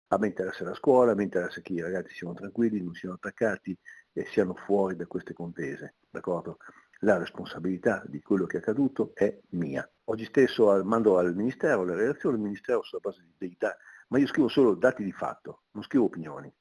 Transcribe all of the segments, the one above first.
A me interessa la scuola, a me interessa che i ragazzi siano tranquilli, non siano attaccati e siano fuori da queste contese, d'accordo? La responsabilità di quello che è accaduto è mia. Oggi stesso mando al Ministero la relazione, il Ministero sulla base dei dati, ma io scrivo solo dati di fatto, non scrivo opinioni.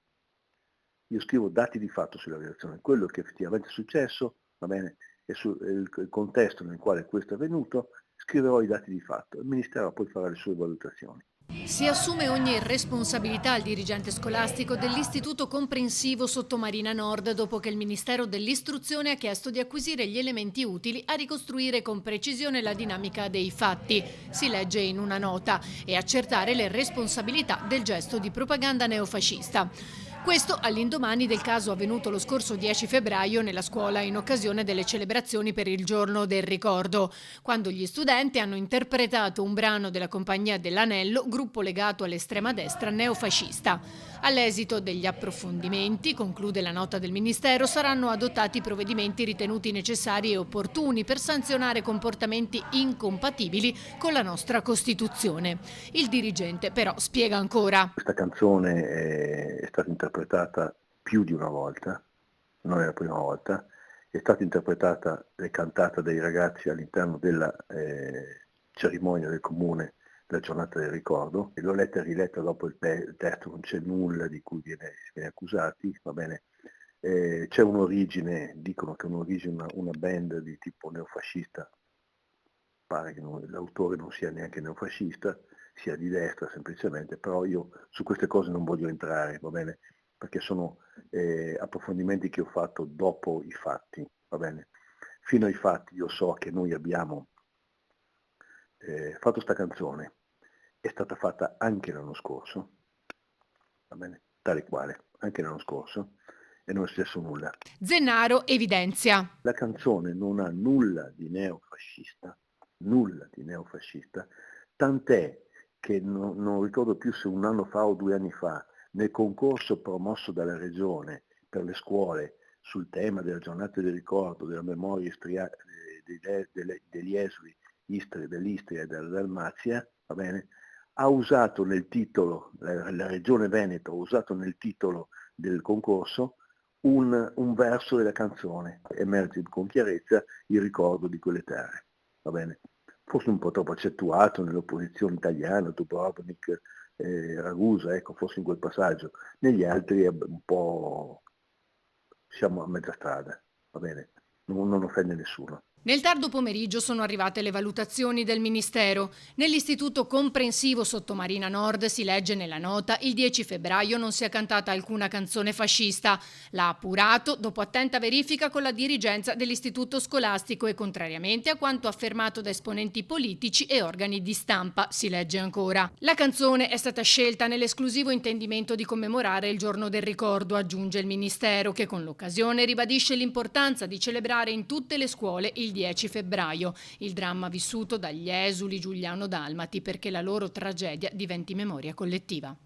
Io scrivo dati di fatto sulla relazione, quello che effettivamente è successo, va bene, e il contesto nel quale questo è avvenuto, scriverò i dati di fatto. Il Ministero poi farà le sue valutazioni. Si assume ogni responsabilità il dirigente scolastico dell'Istituto Comprensivo Sottomarina Nord dopo che il Ministero dell'Istruzione ha chiesto di acquisire gli elementi utili a ricostruire con precisione la dinamica dei fatti, si legge in una nota, e accertare le responsabilità del gesto di propaganda neofascista. Questo all'indomani del caso avvenuto lo scorso 10 febbraio nella scuola in occasione delle celebrazioni per il Giorno del Ricordo, quando gli studenti hanno interpretato un brano della Compagnia dell'Anello, gruppo legato all'estrema destra neofascista. All'esito degli approfondimenti, conclude la nota del Ministero, saranno adottati provvedimenti ritenuti necessari e opportuni per sanzionare comportamenti incompatibili con la nostra Costituzione. Il dirigente però spiega ancora. Questa canzone è stata interpretata più di una volta, non è la prima volta, è stata interpretata e cantata dai ragazzi all'interno della cerimonia del comune della giornata del ricordo, e l'ho letta e riletta dopo il testo, non c'è nulla di cui si viene accusati, va bene. C'è un'origine, dicono che un'origine, una band di tipo neofascista, pare che l'autore non sia neanche neofascista, sia di destra semplicemente, però io su queste cose non voglio entrare, va bene? Perché sono approfondimenti che ho fatto dopo i fatti, va bene? Fino ai fatti io so che noi abbiamo fatto sta canzone, è stata fatta anche l'anno scorso, va bene? Tale quale, anche l'anno scorso, e non è successo nulla. Zennaro evidenzia. La canzone non ha nulla di neofascista, tant'è che non ricordo più se un anno fa o 2 anni fa, nel concorso promosso dalla Regione per le scuole sul tema della giornata del ricordo, della memoria degli esuli dell'Istria e della Dalmazia, va bene, ha usato nel titolo, la Regione Veneto ha usato nel titolo del concorso un verso della canzone, emerge con chiarezza il ricordo di quelle terre, va bene? Forse un po' troppo accentuato nell'opposizione italiana, Dubrovnik, Ragusa, ecco, forse in quel passaggio, negli altri è un po', siamo a mezza strada, va bene? Non offende nessuno. Nel tardo pomeriggio sono arrivate le valutazioni del Ministero. Nell'Istituto Comprensivo Sottomarina Nord, si legge nella nota, il 10 febbraio non si è cantata alcuna canzone fascista. L'ha appurato dopo attenta verifica con la dirigenza dell'istituto scolastico e contrariamente a quanto affermato da esponenti politici e organi di stampa, si legge ancora. La canzone è stata scelta nell'esclusivo intendimento di commemorare il Giorno del Ricordo, aggiunge il Ministero, che con l'occasione ribadisce l'importanza di celebrare in tutte le scuole il 10 febbraio, il dramma vissuto dagli esuli giuliano-dalmati, perché la loro tragedia diventi memoria collettiva.